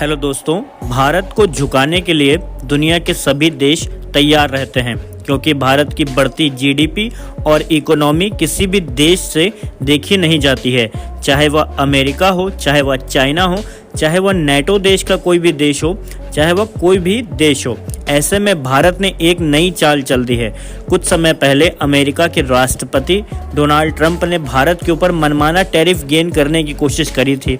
Hello दोस्तों, भारत को झुकाने के लिए दुनिया के सभी देश तैयार रहते हैं क्योंकि भारत की बढ़ती जीडीपी और इकोनॉमी किसी भी देश से देखी नहीं जाती है। चाहे वह अमेरिका हो, चाहे वह चाइना हो, चाहे वह नेटो देश का कोई भी देश हो, चाहे वह कोई भी देश हो। ऐसे में भारत ने एक नई चाल चल दी है। कुछ समय पहले अमेरिका के राष्ट्रपति डोनाल्ड ट्रंप ने भारत के ऊपर मनमाना टैरिफ गेन करने की कोशिश करी थी।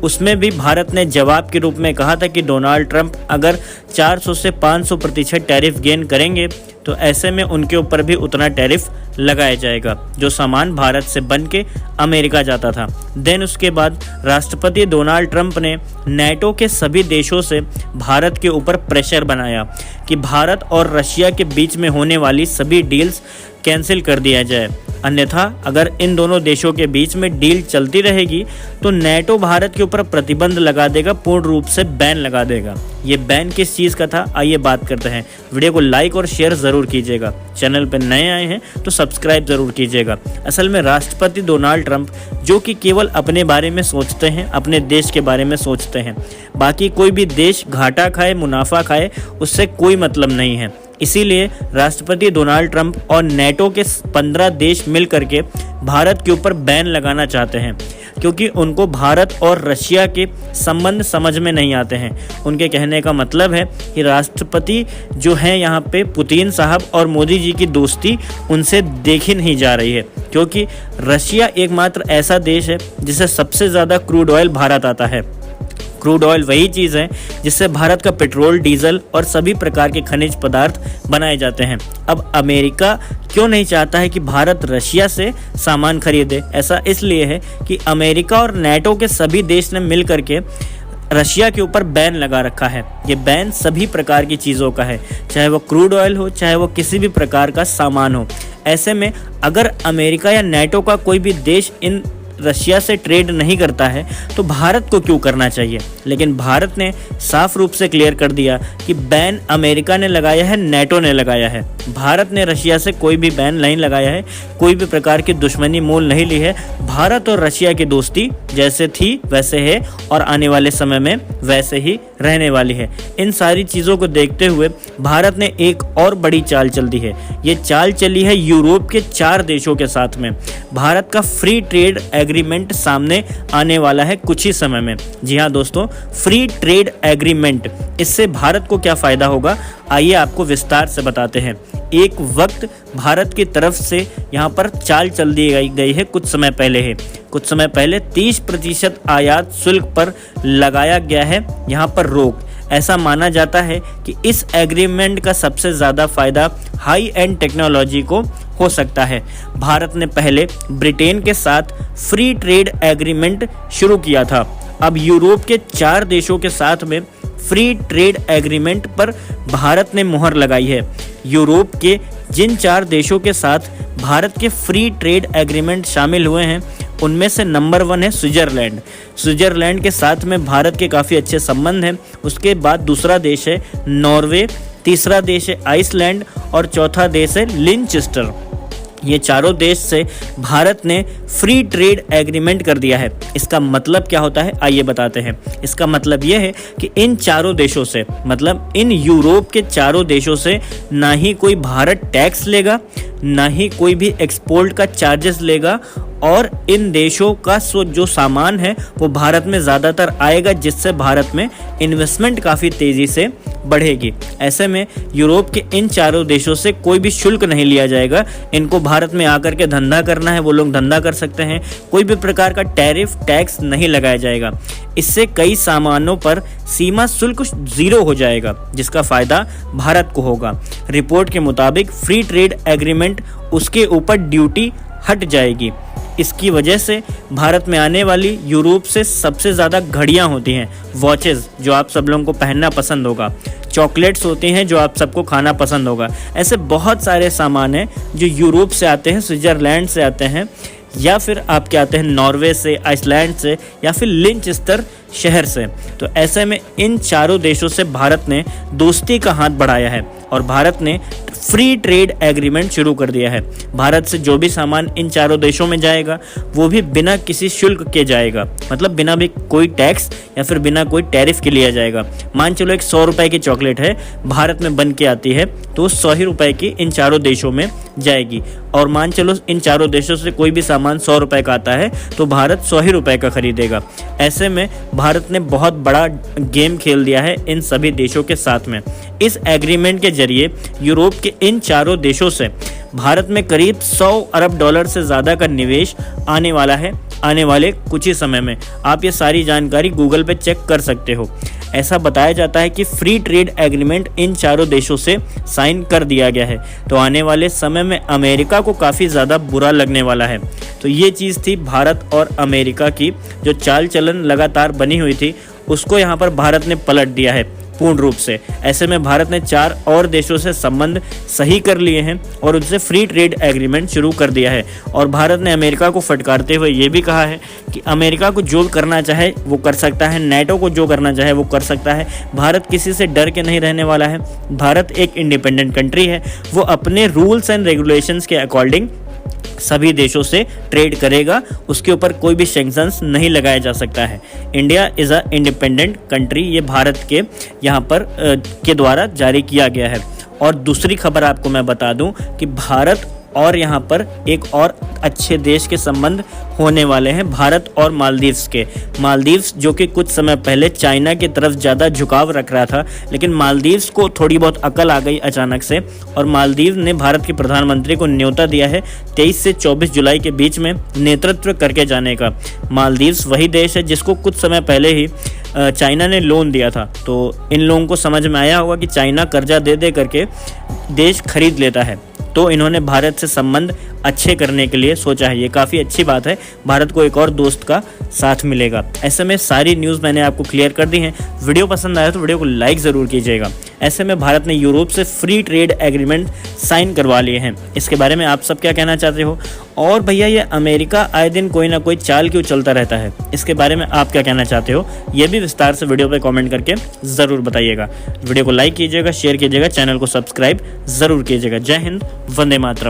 उसमें भी भारत ने जवाब के रूप में कहा था कि डोनाल्ड ट्रंप अगर 400 से 500% टैरिफ गेन करेंगे तो ऐसे में उनके ऊपर भी उतना टैरिफ लगाया जाएगा जो सामान भारत से बन के अमेरिका जाता था। देन उसके बाद राष्ट्रपति डोनाल्ड ट्रंप ने नेटो के सभी देशों से भारत के ऊपर प्रेशर बनाया कि भारत और रशिया के बीच में होने वाली सभी डील्स कैंसिल कर दिया जाए, अन्यथा अगर इन दोनों देशों के बीच में डील चलती रहेगी तो नेटो भारत के ऊपर प्रतिबंध लगा देगा, पूर्ण रूप से बैन लगा देगा। ये बैन किस चीज़ का था, आइए बात करते हैं। वीडियो को लाइक और शेयर ज़रूर कीजिएगा। चैनल पर नए आए हैं तो सब्सक्राइब ज़रूर कीजिएगा। असल में राष्ट्रपति डोनाल्ड ट्रंप जो कि केवल अपने बारे में सोचते हैं, अपने देश के बारे में सोचते हैं, बाकी कोई भी देश घाटा खाए मुनाफा खाए उससे कोई मतलब नहीं है। इसीलिए राष्ट्रपति डोनाल्ड ट्रंप और नेटो के 15 देश मिल करके भारत के ऊपर बैन लगाना चाहते हैं क्योंकि उनको भारत और रशिया के संबंध समझ में नहीं आते हैं। उनके कहने का मतलब है कि राष्ट्रपति जो हैं यहाँ पे पुतिन साहब और मोदी जी की दोस्ती उनसे देखी नहीं जा रही है क्योंकि रशिया एकमात्र ऐसा देश है जिसे सबसे ज़्यादा क्रूड ऑयल भारत आता है। क्रूड ऑयल वही चीज़ है जिससे भारत का पेट्रोल, डीजल और सभी प्रकार के खनिज पदार्थ बनाए जाते हैं। अब अमेरिका क्यों नहीं चाहता है कि भारत रशिया से सामान खरीदे? ऐसा इसलिए है कि अमेरिका और नेटो के सभी देश ने मिल करके रशिया के ऊपर बैन लगा रखा है। ये बैन सभी प्रकार की चीज़ों का है, चाहे वो क्रूड ऑयल हो, चाहे वो किसी भी प्रकार का सामान हो। ऐसे में अगर अमेरिका या नेटो का कोई भी देश इन रशिया से ट्रेड नहीं करता है तो भारत को क्यों करना चाहिए? लेकिन भारत ने साफ रूप से क्लियर कर दिया कि बैन अमेरिका ने लगाया है, नेटो ने लगाया है। भारत ने रशिया से कोई भी बैन नहीं लगाया है, कोई भी प्रकार की दुश्मनी मोल नहीं ली है। भारत और रशिया की दोस्ती जैसे थी वैसे है और आने वाले समय में वैसे ही रहने वाली है। इन सारी चीज़ों को देखते हुए भारत ने एक और बड़ी चाल चल दी है। ये चाल चली है यूरोप के 4 देशों के साथ में। भारत का फ्री ट्रेड एग्रीमेंट सामने आने वाला है कुछ ही समय में। जी हाँ दोस्तों, फ्री ट्रेड एग्रीमेंट, इससे भारत को क्या फ़ायदा होगा आइए आपको विस्तार से बताते हैं। एक वक्त भारत की तरफ से यहाँ पर चाल चल दी गई है, कुछ समय पहले 30% आयात शुल्क पर लगाया गया है यहाँ पर रोक। ऐसा माना जाता है कि इस एग्रीमेंट का सबसे ज़्यादा फ़ायदा हाई एंड टेक्नोलॉजी को हो सकता है। भारत ने पहले ब्रिटेन के साथ फ्री ट्रेड एग्रीमेंट शुरू किया था। अब यूरोप के 4 देशों के साथ में फ्री ट्रेड एग्रीमेंट पर भारत ने मुहर लगाई है। यूरोप के जिन 4 देशों के साथ भारत के फ्री ट्रेड एग्रीमेंट शामिल हुए हैं उनमें से नंबर 1 है स्विट्ज़रलैंड। स्विट्ज़रलैंड के साथ में भारत के काफ़ी अच्छे संबंध हैं। उसके बाद दूसरा देश है नॉर्वे, तीसरा देश है आइसलैंड और चौथा देश है लिंचेस्टर। ये चारों देश से भारत ने फ्री ट्रेड एग्रीमेंट कर दिया है। इसका मतलब क्या होता है आइए बताते हैं। इसका मतलब यह है कि इन चारों देशों से, मतलब इन यूरोप के चारों देशों से ना ही कोई भारत टैक्स लेगा, ना ही कोई भी एक्सपोर्ट का चार्जेस लेगा और इन देशों का जो सामान है वो भारत में ज़्यादातर आएगा, जिससे भारत में इन्वेस्टमेंट काफ़ी तेज़ी से बढ़ेगी। ऐसे में यूरोप के इन चारों देशों से कोई भी शुल्क नहीं लिया जाएगा। इनको भारत में आकर के धंधा करना है वो लोग धंधा कर सकते हैं, कोई भी प्रकार का टैरिफ टैक्स नहीं लगाया जाएगा। इससे कई सामानों पर सीमा शुल्क 0 हो जाएगा जिसका फ़ायदा भारत को होगा। रिपोर्ट के मुताबिक फ्री ट्रेड एग्रीमेंट उसके ऊपर ड्यूटी हट जाएगी। इसकी वजह से भारत में आने वाली यूरोप से सबसे ज़्यादा घड़ियाँ होती हैं, वॉचेस जो आप सब लोगों को पहनना पसंद होगा, चॉकलेट्स होती हैं जो आप सबको खाना पसंद होगा। ऐसे बहुत सारे सामान हैं जो यूरोप से आते हैं, स्विट्ज़रलैंड से आते हैं या फिर आपके आते हैं नॉर्वे से, आइसलैंड से या फिर लिंचेस्टर शहर से। तो ऐसे में इन चारों देशों से भारत ने दोस्ती का हाथ बढ़ाया है। और भारत ने फ्री ट्रेड एग्रीमेंट शुरू कर दिया है। भारत से जो भी सामान इन चारों देशों में जाएगा वो भी बिना किसी शुल्क के जाएगा, मतलब बिना भी कोई टैक्स या फिर बिना कोई टैरिफ के लिया जाएगा। मान चलो एक 100 रुपए की चॉकलेट है, भारत में बन के आती है तो 100 ही रुपए की इन चारों देशों में जाएगी। और मान चलो इन चारों देशों से कोई भी सामान 100 रुपए का आता है तो भारत 100 ही रुपए का खरीदेगा। ऐसे में भारत ने बहुत बड़ा गेम खेल दिया है इन सभी देशों के साथ में। इस एग्रीमेंट के जरिए यूरोप के इन चारों देशों से भारत में करीब 100 अरब डॉलर से ज़्यादा का निवेश आने वाला है आने वाले कुछ ही समय में। आप ये सारी जानकारी गूगल पे चेक कर सकते हो। ऐसा बताया जाता है कि फ्री ट्रेड एग्रीमेंट इन चारों देशों से साइन कर दिया गया है तो आने वाले समय में अमेरिका को काफ़ी ज़्यादा बुरा लगने वाला है। तो ये चीज़ थी भारत और अमेरिका की जो चाल चलन लगातार बनी हुई थी, उसको यहाँ पर भारत ने पलट दिया है पूर्ण रूप से। ऐसे में भारत ने 4 और देशों से संबंध सही कर लिए हैं और उनसे फ्री ट्रेड एग्रीमेंट शुरू कर दिया है। और भारत ने अमेरिका को फटकारते हुए ये भी कहा है कि अमेरिका को जो करना चाहे वो कर सकता है, नेटो को जो करना चाहे वो कर सकता है। भारत किसी से डर के नहीं रहने वाला है। भारत एक इंडिपेंडेंट कंट्री है, वो अपने रूल्स एंड रेगुलेशंस के अकॉर्डिंग सभी देशों से ट्रेड करेगा, उसके ऊपर कोई भी सैंक्शंस नहीं लगाया जा सकता है। India is a independent country, ये भारत के यहाँ पर के द्वारा जारी किया गया है। और दूसरी खबर आपको मैं बता दूं कि भारत और यहाँ पर एक और अच्छे देश के संबंध होने वाले हैं, भारत और मालदीव्स के। मालदीव्स जो कि कुछ समय पहले चाइना की तरफ ज़्यादा झुकाव रख रहा था, लेकिन मालदीव्स को थोड़ी बहुत अकल आ गई अचानक से और मालदीव ने भारत के प्रधानमंत्री को न्योता दिया है 23 से 24 जुलाई के बीच में नेतृत्व करके जाने का। मालदीव्स वही देश है जिसको कुछ समय पहले ही चाइना ने लोन दिया था। तो इन लोगों को समझ में आया होगा कि चाइना कर्जा दे दे करके देश खरीद लेता है, तो इन्होंने भारत से संबंध अच्छे करने के लिए सोचा है। ये काफ़ी अच्छी बात है, भारत को एक और दोस्त का साथ मिलेगा। ऐसे में सारी न्यूज़ मैंने आपको क्लियर कर दी है। वीडियो पसंद आया तो वीडियो को लाइक ज़रूर कीजिएगा। ऐसे में भारत ने यूरोप से फ्री ट्रेड एग्रीमेंट साइन करवा लिए हैं। इसके बारे में आप सब क्या कहना चाहते हो? और भैया ये अमेरिका आए दिन कोई ना कोई चाल क्यों चलता रहता है, इसके बारे में आप क्या कहना चाहते हो? ये भी विस्तार से वीडियो पे कमेंट करके ज़रूर बताइएगा। वीडियो को लाइक कीजिएगा, शेयर कीजिएगा, चैनल को सब्सक्राइब ज़रूर कीजिएगा। जय हिंद, वंदे मातरम।